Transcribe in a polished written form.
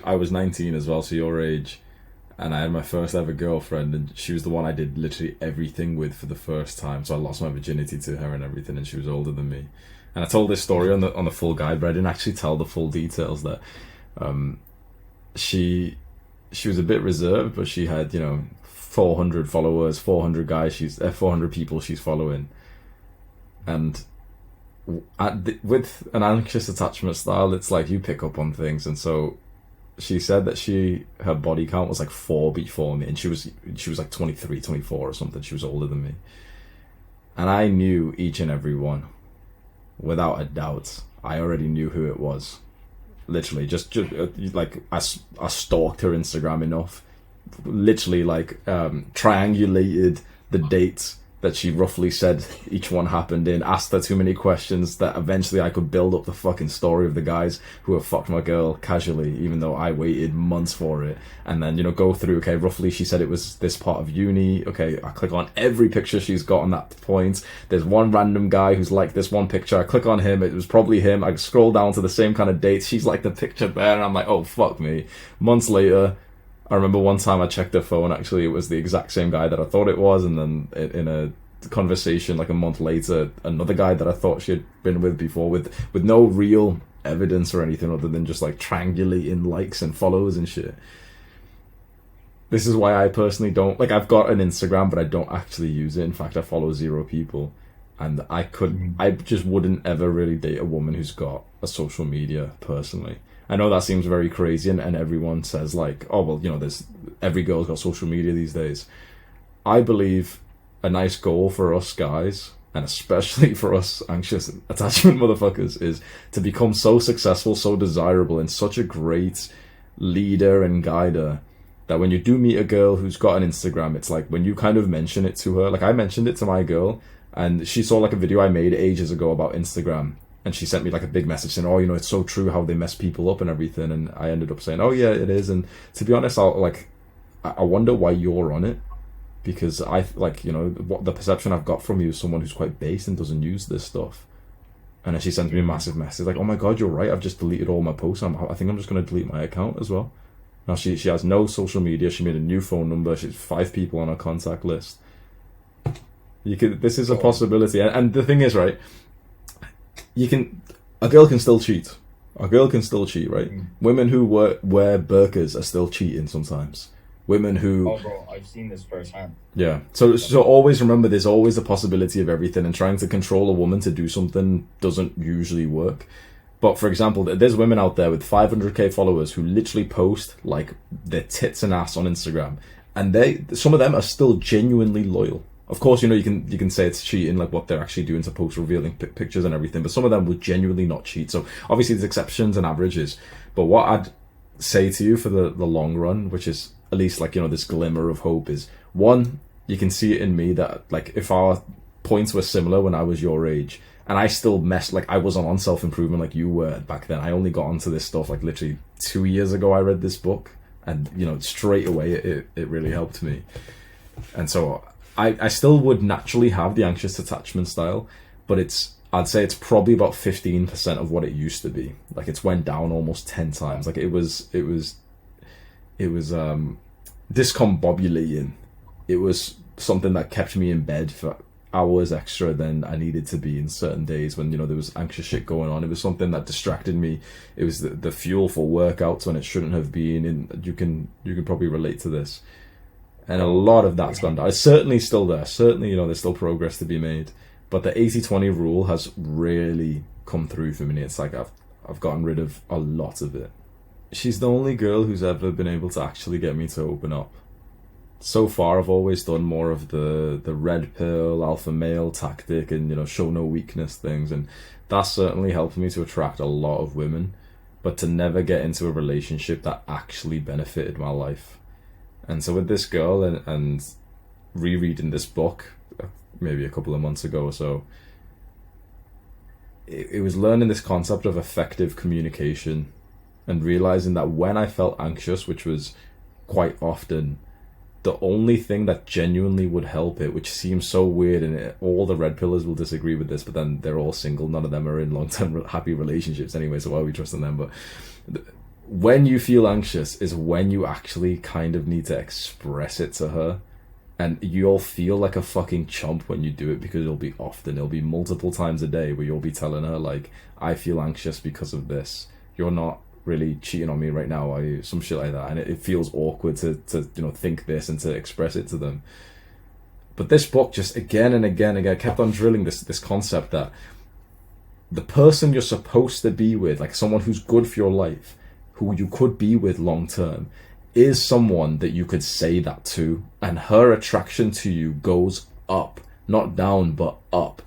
I was 19 as well, so your age, and I had my first ever girlfriend, and she was the one I did literally everything with for the first time. So I lost my virginity to her and everything, and she was older than me. And I told this story on the full guide, but I didn't actually tell the full details. That um, she she was a bit reserved, but she had 400 followers, 400 guys, 400 people she's following, and with an anxious attachment style, it's like you pick up on things, and so she said that her body count was like four before me, and she was like 23, 24 or something. She was older than me, and I knew each and every one without a doubt. I already knew who it was. Literally, just like I stalked her Instagram enough. Literally, like triangulated the dates that she roughly said each one happened in, asked her too many questions that eventually I could build up the fucking story of the guys who have fucked my girl casually, even though I waited months for it. And then, go through, okay, roughly she said it was this part of uni. Okay, I click on every picture she's got on that point. There's one random guy who's like this one picture. I click on him. It was probably him. I scroll down to the same kind of dates. She's like the picture there. And I'm like, oh, fuck me. Months later, I remember one time I checked her phone, actually it was the exact same guy that I thought it was, and then in a conversation like a month later, another guy that I thought she had been with before, with no real evidence or anything other than just like triangulating likes and follows and shit. This is why I personally don't, like, I've got an Instagram but I don't actually use it. In fact, I follow 0 people, and I just wouldn't ever really date a woman who's got a social media personally. I know that seems very crazy, and everyone says like, oh well, there's every girl's got social media these days. I believe a nice goal for us guys, and especially for us anxious attachment motherfuckers, is to become so successful, so desirable, and such a great leader and guider that when you do meet a girl who's got an Instagram, it's like when you kind of mention it to her, like I mentioned it to my girl, and she saw like a video I made ages ago about Instagram. And she sent me like a big message saying, oh, it's so true how they mess people up and everything. And I ended up saying, oh yeah, it is. And to be honest, I wonder why you're on it, because I like, what the perception I've got from you is someone who's quite base and doesn't use this stuff. And then she sends me a massive message like, oh my God, you're right. I've just deleted all my posts. I think I'm just going to delete my account as well. Now she has no social media. She made a new phone number. She's 5 people on her contact list. This is a possibility. And the thing is, right, a girl can still cheat. A girl can still cheat, right? Women who wear burqas are still cheating sometimes. Women who... Oh, bro, I've seen this firsthand. Yeah. So always remember, there's always a possibility of everything, and trying to control a woman to do something doesn't usually work. But for example, there's women out there with 500k followers who literally post like their tits and ass on Instagram, and some of them are still genuinely loyal. Of course, you can say it's cheating, like what they're actually doing to post revealing pictures and everything, but some of them would genuinely not cheat. So obviously there's exceptions and averages, but what I'd say to you for the long run, which is at least like, this glimmer of hope, is one, you can see it in me that like if our points were similar when I was your age, and I still messed, like I wasn't on self-improvement like you were back then. I only got onto this stuff like literally 2 years ago. I read this book, and straight away it really helped me. And so I still would naturally have the anxious attachment style, but I'd say it's probably about 15% of what it used to be. Like it's went down almost 10 times. Like it was discombobulating. It was something that kept me in bed for hours extra than I needed to be in certain days when, there was anxious shit going on. It was something that distracted me. It was the fuel for workouts when it shouldn't have been. And you can probably relate to this. And a lot of that's gone down. It's certainly still there. Certainly, there's still progress to be made. But the 80-20 rule has really come through for me. It's like I've gotten rid of a lot of it. She's the only girl who's ever been able to actually get me to open up. So far, I've always done more of the red pill, alpha male tactic and, show no weakness things. And that certainly helped me to attract a lot of women. But to never get into a relationship that actually benefited my life. And so with this girl and rereading this book maybe a couple of months ago or so, it was learning this concept of effective communication and realizing that when I felt anxious, which was quite often, the only thing that genuinely would help it, which seems so weird, and all the red pillars will disagree with this, but then they're all single, none of them are in long-term happy relationships anyway, so why are we trusting them? But when you feel anxious is when you actually kind of need to express it to her. And you'll feel like a fucking chump when you do it, because it'll be multiple times a day where you'll be telling her, like, I feel anxious because of this. You're not really cheating on me right now, are you? Some shit like that. And it feels awkward to think this and to express it to them. But this book just again and again kept on drilling this concept that the person you're supposed to be with, like someone who's good for your life, who you could be with long term, is someone that you could say that to, and her attraction to you goes up, not down, but up.